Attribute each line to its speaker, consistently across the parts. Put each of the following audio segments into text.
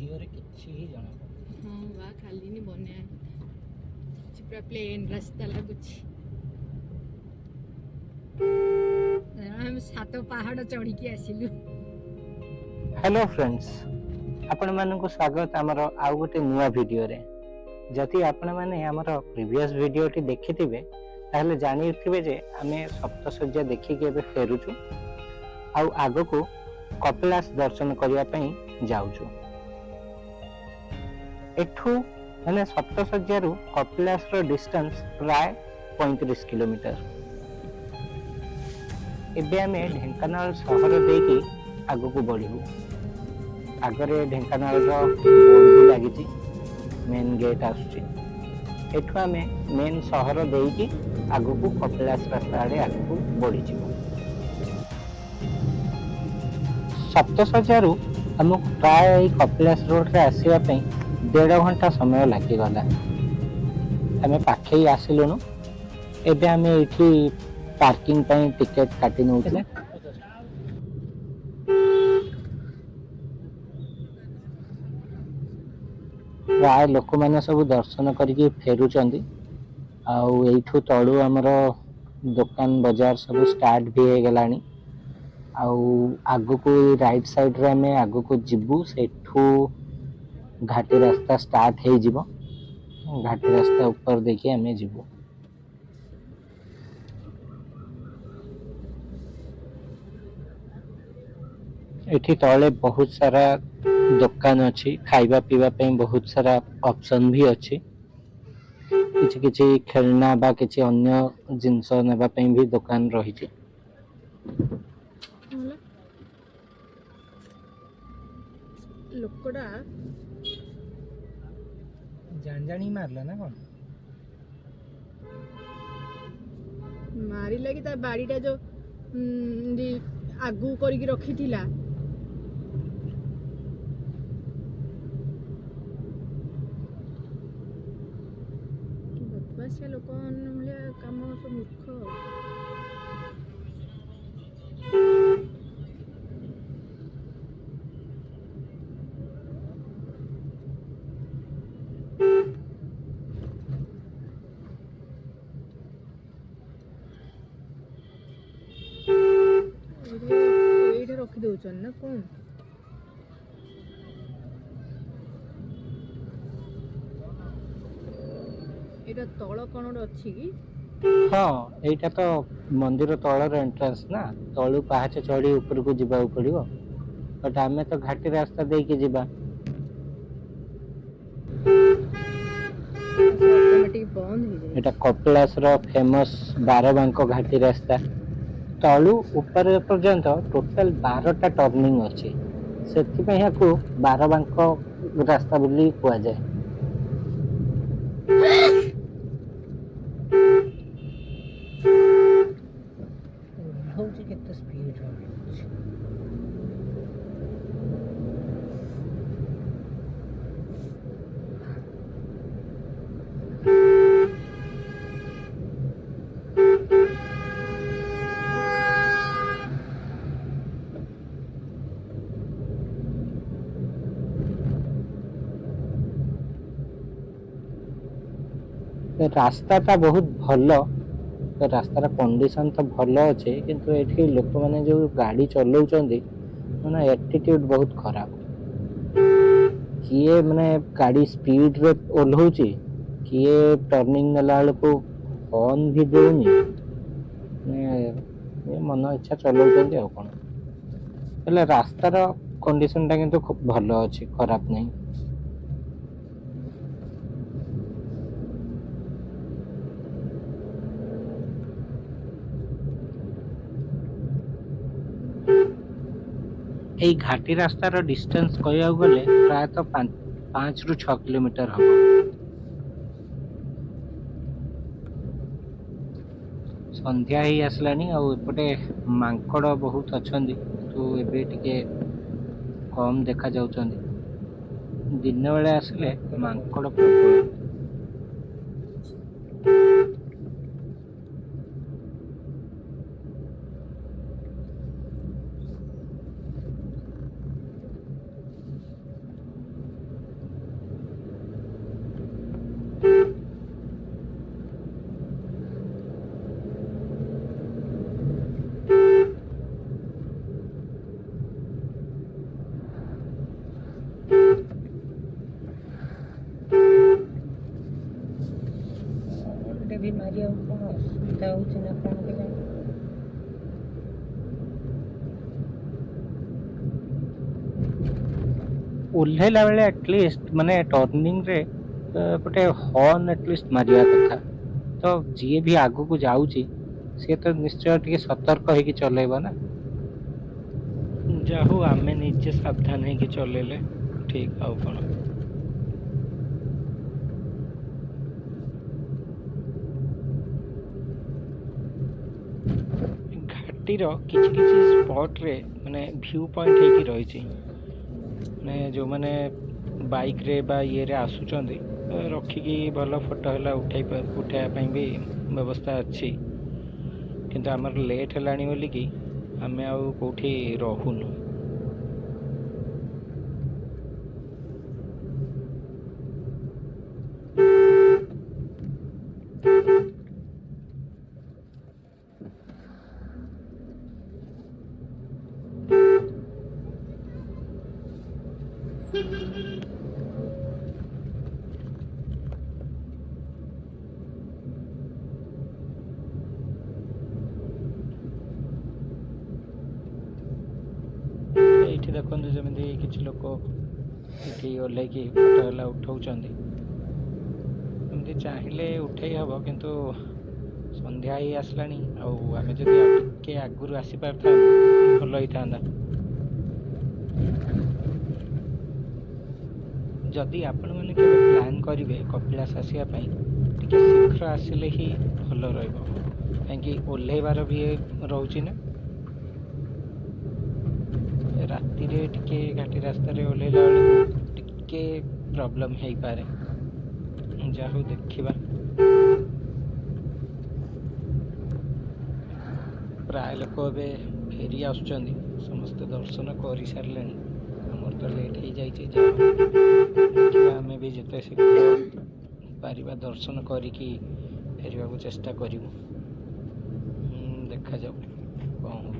Speaker 1: भिडियोरे किछि ही जଣା पड़े।
Speaker 2: हाँ वा खाली नहीं बने पूरा प्लेन रास्ता लगुच हम सात पहाड़ चढ़ी के आसिलु।
Speaker 1: हेलो फ्रेंड्स, आपण मानक स्वागत आमर आउ गोटे नुआ वीडियो रे। जदि आपण माने आमर प्रीवियस वीडियो टी देखिथिबे ताहले जानिथिबे जे आमे सप्तशଯ୍ୟା देखिके एबे फेरुछु आउ आगो को कपिलास दर्शन करिया पई जाउछु। एठू माने सप्तशଯ୍ୟା रु कपिलास रो डिस्टेंस प्राय 35 किलोमीटर। एबे आमे ढेंकानाल शहर देकी आगो को बढ़िबू। आगरे ढेंकानाल रो बोर्ड भी लागिची, मेन गेट आसुची। एठू आमे मेन शहर देकी आगो को कपिलास रास्ता आड़े आगो को बढ़ी सप्तशଯ୍ୟା रु हमको प्राय कपिलास रोड रे आसीबा पई 1.5 घंटा समय लागि गला। हमें पाखे ही आसिलुनु। एबे हमें एठी पार्किंग पई टिकट काटी नउछु। प्राय लोक माने सब दर्शन करिके फेरुचंदी। आउ एठू तळु हमर दुकान बाजार सब स्टार्ट भी हे गलानी। आउ आगो को राइट साइड रे हमें आगो को जिबू, सेठू घाटी रास्ता स्टार्ट हे जिवो। घाटी रास्ता ऊपर देखि हमें जिबू। एठी तळे बहुत सारा दुकान अछि, खाइबा पीबा पे बहुत सारा ऑप्शन भी अछि। किछि किछि खेलना बा किछि अन्य जिंस नेबा पे भी दुकान रही छै।
Speaker 2: लोकड़ा
Speaker 1: जानी मारला ना कोन
Speaker 2: मारी लगी ता बाड़ीटा जो आगू करके रखी थिला बदमाशिया लोक काम सब मूर्ख। ଏଇଟା ରଖି ଦଉଛନ୍ତି ନା କଣ? ଏଇଟା ତଳ କଣ ଗୋଟେ ଅଛି କି?
Speaker 1: हाँ, एटा तो मंदिर तलर एंट्रेंस ना, तळु पाहाच चढ़ी ऊपर को जिबाउ पड़िबो। बट आमे तो घाटी रास्ता दे के जिबा।
Speaker 2: ऑटोमेटिक बंद हो जाए।
Speaker 1: एटा कपिलास रो फेमस 12 बांको घाटी रास्ता। तळु ऊपर पर्यंत टोटल 12टा टर्निंग अछि। सेति पे याकू 12 बांको रास्ता बोली कुआ जाय। होची केते स्पीड रो रास्ता ता बहुत भलो। तो रास्तार कंडीशन तो भल अच्छे, किंतु एठी लोक माने जो गाड़ी चलाउचंदी माने एटीट्यूड बहुत खराब। किए माने गाड़ी स्पीड रे ओल्हौची, किए टर्निंग नेला बेलको हॉर्न भी देउनी। ये मन इच्छा चलाउचंदी आ कोन। हेले रास्तार कंडीशन ता किंतु खूब भलो अछि, खराब नहीं। এই ঘাটি রাস্তার ডিস্টেন্স কইବାକୁ গলে প্রায়তঃ 5 ରୁ 6 কিলোমিটার হব। ସନ୍ଧ୍ୟା ହେଇ ଆସିଲାଣି ଆଉ ଏପଟେ ମାଙ୍କଡ଼ ବହୁତ ଅଛନ୍ତି, କିନ୍ତୁ ଏବେ ଟିକେ କମ୍ ଦେଖା ଯାଉଛନ୍ତି। ଦିନ ବେଳେ ଆସିଲେ ମାଙ୍କଡ଼ ପ୍ରବଳ।
Speaker 3: भी मारिया कौन असुविधा होची ना कौन के जाने
Speaker 1: ओह्लैला बेले एटलिस्ट माने टर्निंग रे गोटे हॉर्न एटलिस्ट मारिया कथा तो जी भी आगू को जाऊँगी सी तो निश्चय टे सतर्क होगी चलेब ना जाहू आम निजे सावधान हो चलेले ठीक आउ कौन घाटीर किसी किसी स्पॉट रे माने व्यू पॉइंट होगी रही माने जो माने बाइक रे बा ये रे आसुचंदी रखिकी भल फोटो है उठाई भी व्यवस्था अच्छी किंतु आमर लेट है बोलिकी आम आउठी रहूनु ये देखो जमी किसी लोक ये ओह्लैकी फोटो है उठाऊँच एमती चाहिए उठे हम किंतु संध्या ही आसला आम जब आगुरी आसी पार भल ही था जदि आपण मैंने केवे प्लान करेंगे कपिलास आसवाई टे शीघ्र आसिले ही भल रही ओह्लैबार भी रोचे ना राति टे घाटी रास्त ओह्लैला बेलू टे प्रोब्लेम हो पारे जाहू देखा प्राय लोक ए फेरी आस समस्ते दर्शन कर सारे आमर तो लेट हो जाए आम भी जिते शीघ्र पारिबा दर्शन करिकी फेरवा को चेष्टा करूँ देखा जाऊ कौन हो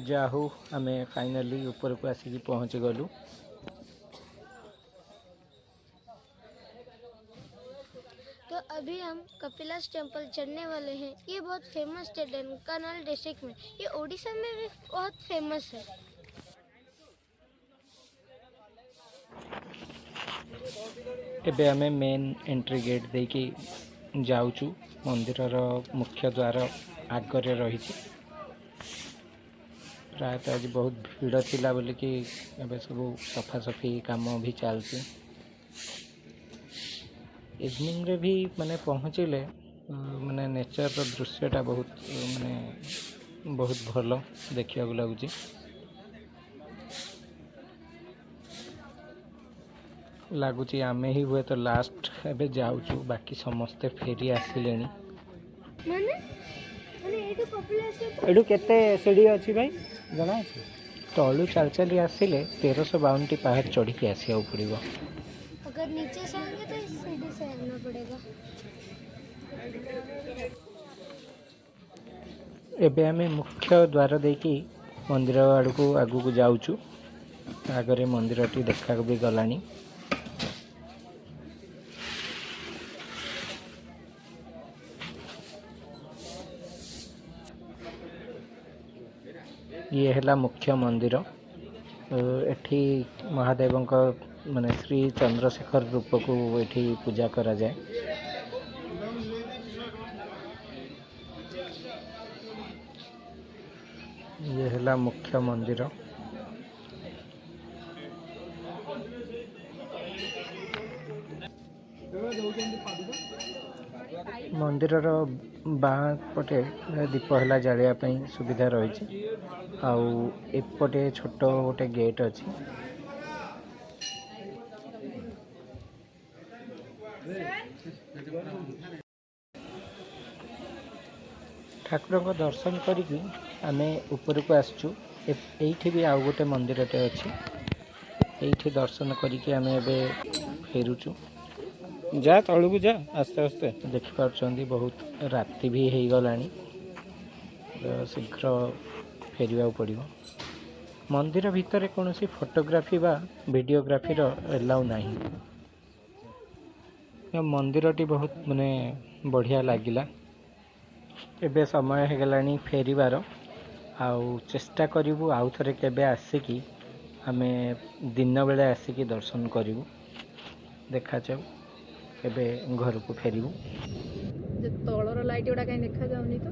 Speaker 1: जाहू आम फाइनाली ऊपर को आसिक पहुँची गलु
Speaker 4: तो अभी हम कपिलास टेम्पल चढ़ने वाले हैं। ये बहुत फेमस है ढेंकानाल डिस्ट्रिक्ट में, ये ओडिशा में भी बहुत फेमस है।
Speaker 1: एबे आमे मेन एंट्री गेट देकी जाऊचु मंदिर मुख्य द्वार आगरे रही प्रायतः आज बहुत भीड़ थिला बोलिकी एबे सब सफासफी काम भी चलती इवनिंग रे भी माने पहुँचले माने नेचर दृश्यटा बहुत माने बहुत भल देखा लगुच लगुच आमे ही हुए तो लास्ट एबे जाऊचु बाकी समस्ते फेरी आसिले एडू केते सीढ़ी अच्छी भाई जना अच्छी तलू चल चली आसिले 1352 पहाड़ चढ़ी के आसिया पड़ो
Speaker 4: अगर नीचे से आएंगे तो इस सीढ़ी से आना पड़ेगा।
Speaker 1: एबे आमे मुख्य द्वार देकी मंदिर आड़ को आगू को जाऊचु आगरे मंदिर टी देखा भी गलानी ये है मुख्य मंदिर एठी महादेव माने श्री चंद्रशेखर रूप को एठी पूजा करा जाए ये है मुख्य मंदिर मंदिर बाँ पटे दीप है जालियापाई सुविधा रही आउ एपटे छोट गोटे गेट अच्छी ଠାକୁରଙ୍କ ଦର୍ଶନ କରିକି ଆମେ ଉପରକୁ ଆସିଛୁ। ଏଇଠି ବି ଆଉ ଗୋଟେ ମନ୍ଦିରଟେ ଅଛି, ଏଇଠି ଦର୍ଶନ କରିକି ଆମେ ଏବେ ଫେରୁଛୁ।
Speaker 5: ଯା ତଳକୁ ଯା ଆସ୍ତେ ଆସ୍ତେ।
Speaker 1: ଦେଖିପାରୁଛନ୍ତି ବହୁତ ରାତି ବି ହେଇଗଲାଣି, ଶୀଘ୍ର ଫେରିବାକୁ ପଡ଼ିବ। ମନ୍ଦିର ଭିତରେ କୌଣସି ଫଟୋଗ୍ରାଫି ବା ଭିଡ଼ିଓଗ୍ରାଫିର ଏଲାଉ ନାହିଁ। ମନ୍ଦିରଟି ବହୁତ ବଢ଼ିଆ ଲାଗିଲା। ଏବେ ସମୟ ହେଇଗଲାଣି ଫେରିବାର, ଆଉ ଚେଷ୍ଟା କରିବୁ ଆଉ ଥରେ କେବେ ଆସିକି ଆମେ ଦିନ ବେଳେ ଆସିକି ଦର୍ଶନ କରିବୁ। ଦେଖାଯାଉ କେବେ ଘରକୁ ଫେରିବୁ।
Speaker 2: ତଳର ଲାଇଟ୍ ଗୁଡ଼ା କାହିଁ ଦେଖାଯାଉନି ତ?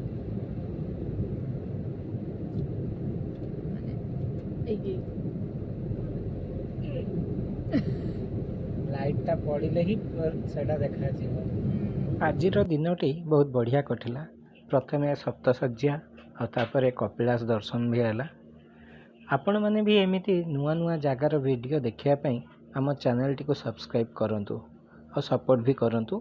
Speaker 1: ଲାଇଟ୍ଟା ପଡ଼ିଲେ ହିଁ ସେଇଟା ଦେଖାଯିବ। ଆଜିର ଦିନଟି ବହୁତ ବଢ଼ିଆ କଟିଲା। ପ୍ରଥମେ ସପ୍ତଶଯ୍ୟା ଆଉ ତାପରେ କପିଳାସ ଦର୍ଶନ ବି ହେଲା। ଆପଣମାନେ ବି ଏମିତି ନୂଆ ନୂଆ ଜାଗାର ଭିଡ଼ିଓ ଦେଖିବା ପାଇଁ ଆମ ଚ୍ୟାନେଲଟିକୁ ସବସ୍କ୍ରାଇବ୍ କରନ୍ତୁ ଆଉ ସପୋର୍ଟ ବି କରନ୍ତୁ।